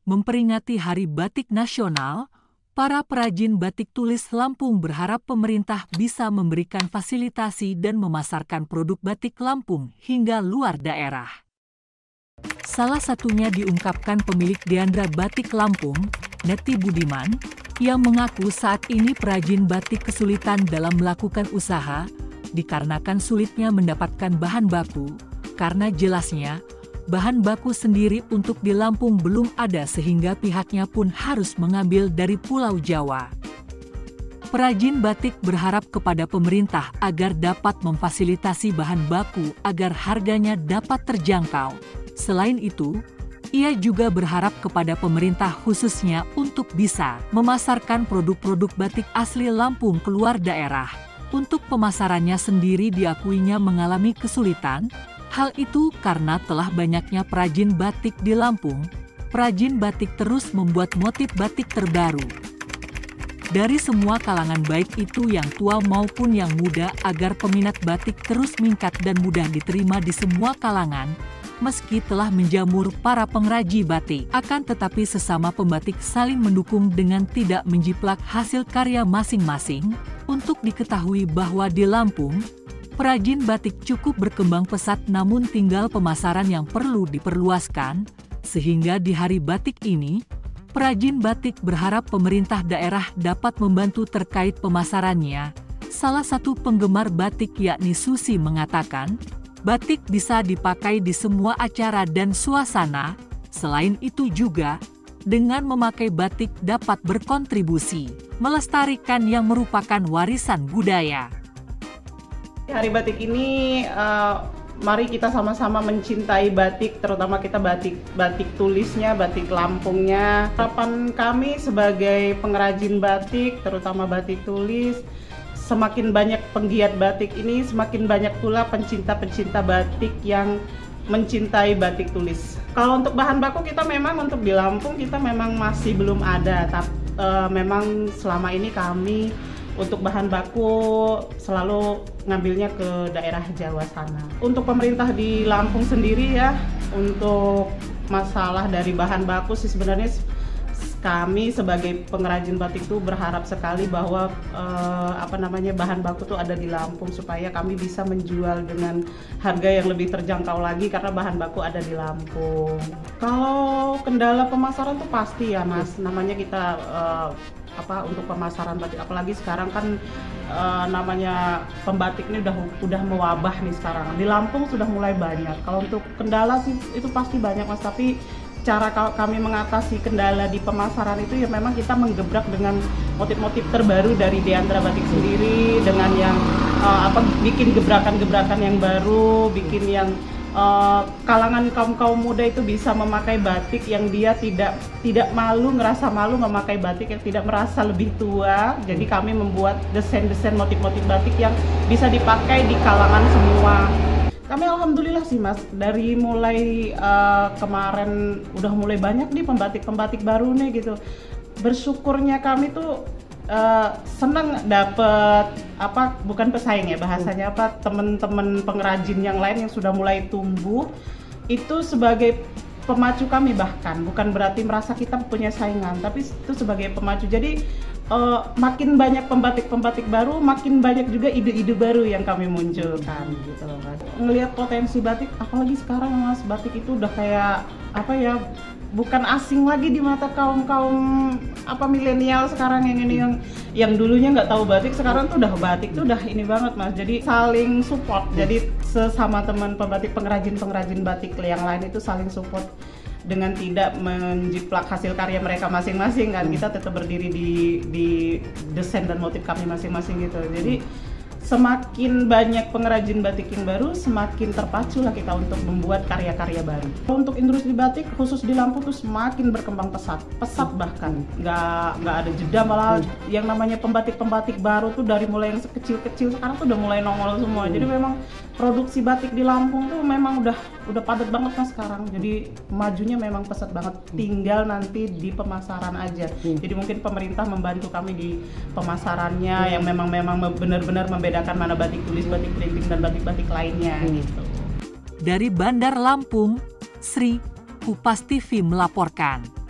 Memperingati Hari Batik Nasional, para perajin batik tulis Lampung berharap pemerintah bisa memberikan fasilitasi dan memasarkan produk batik Lampung hingga luar daerah. Salah satunya diungkapkan pemilik Diandra Batik Lampung, Neti Budiman, yang mengaku saat ini perajin batik kesulitan dalam melakukan usaha, dikarenakan sulitnya mendapatkan bahan baku, karena jelasnya, bahan baku sendiri untuk di Lampung belum ada sehingga pihaknya pun harus mengambil dari Pulau Jawa. Perajin batik berharap kepada pemerintah agar dapat memfasilitasi bahan baku agar harganya dapat terjangkau. Selain itu, ia juga berharap kepada pemerintah khususnya untuk bisa memasarkan produk-produk batik asli Lampung keluar daerah. Untuk pemasarannya sendiri diakuinya mengalami kesulitan. Hal itu karena telah banyaknya perajin batik di Lampung. Perajin batik terus membuat motif batik terbaru dari semua kalangan, baik itu yang tua maupun yang muda, agar peminat batik terus meningkat dan mudah diterima di semua kalangan. Meski telah menjamur para pengrajin batik, akan tetapi sesama pembatik saling mendukung dengan tidak menjiplak hasil karya masing-masing. Untuk diketahui bahwa di Lampung, perajin batik cukup berkembang pesat, namun tinggal pemasaran yang perlu diperluaskan, sehingga di Hari Batik ini, perajin batik berharap pemerintah daerah dapat membantu terkait pemasarannya. Salah satu penggemar batik yakni Susi mengatakan, batik bisa dipakai di semua acara dan suasana. Selain itu juga, dengan memakai batik dapat berkontribusi melestarikan yang merupakan warisan budaya. Hari Batik ini, mari kita sama-sama mencintai batik, terutama kita batik tulisnya, batik Lampungnya. Harapan kami sebagai pengrajin batik, terutama batik tulis, semakin banyak penggiat batik ini, semakin banyak pula pencinta-pencinta batik yang mencintai batik tulis. Kalau untuk bahan baku kita memang untuk di Lampung kita memang masih belum ada, tapi memang selama ini kami untuk bahan baku selalu ngambilnya ke daerah Jawa sana. Untuk pemerintah di Lampung sendiri ya, untuk masalah dari bahan baku sih sebenarnya kami sebagai pengrajin batik itu berharap sekali bahwa bahan baku tuh ada di Lampung supaya kami bisa menjual dengan harga yang lebih terjangkau lagi karena bahan baku ada di Lampung. Kalau kendala pemasaran tuh pasti ya Mas, namanya kita untuk pemasaran batik, apalagi sekarang kan namanya pembatik ini udah mewabah nih sekarang. Di Lampung sudah mulai banyak. Kalau untuk kendala sih itu pasti banyak Mas, tapi cara kami mengatasi kendala di pemasaran itu ya memang kita menggebrak dengan motif-motif terbaru dari Diandra Batik sendiri, dengan yang bikin gebrakan-gebrakan yang baru, bikin yang kalangan kaum muda itu bisa memakai batik yang dia tidak ngerasa malu memakai batik, yang tidak merasa lebih tua. Jadi kami membuat desain-desain motif-motif batik yang bisa dipakai di kalangan semua. Kami alhamdulillah sih Mas, dari mulai kemarin udah mulai banyak nih pembatik-pembatik baru nih gitu. Bersyukurnya kami tuh senang dapet bukan pesaing ya bahasanya, teman-teman pengrajin yang lain yang sudah mulai tumbuh itu sebagai pemacu kami, bahkan bukan berarti merasa kita punya saingan, tapi itu sebagai pemacu. Jadi makin banyak pembatik-pembatik baru, makin banyak juga ide-ide baru yang kami munculkan gitu loh Mas. Ngelihat potensi batik, apalagi sekarang Mas, batik itu udah kayak bukan asing lagi di mata kaum milenial sekarang yang ini, yang dulunya nggak tahu batik, sekarang tuh udah batik tuh udah ini banget Mas. Jadi saling support, jadi sesama teman pembatik, pengrajin batik yang lain itu saling support dengan tidak menjiplak hasil karya mereka masing-masing kan. Kita tetap berdiri di desain dan motif kami masing-masing gitu. Jadi semakin banyak pengrajin batik yang baru, semakin terpacu lah kita untuk membuat karya-karya baru. Untuk industri batik khusus di Lampung tuh semakin berkembang pesat bahkan nggak ada jeda, malah yang namanya pembatik baru tuh dari mulai yang kecil-kecil sekarang tuh udah mulai nongol semua. Jadi memang produksi batik di Lampung tuh memang udah padat banget Mas sekarang. Jadi majunya memang pesat banget, tinggal nanti di pemasaran aja. Jadi mungkin pemerintah membantu kami di pemasarannya yang memang benar-benar membedakan mana batik tulis, batik printing, dan batik-batik lainnya gitu. Dari Bandar Lampung, Sri, Kupas TV melaporkan.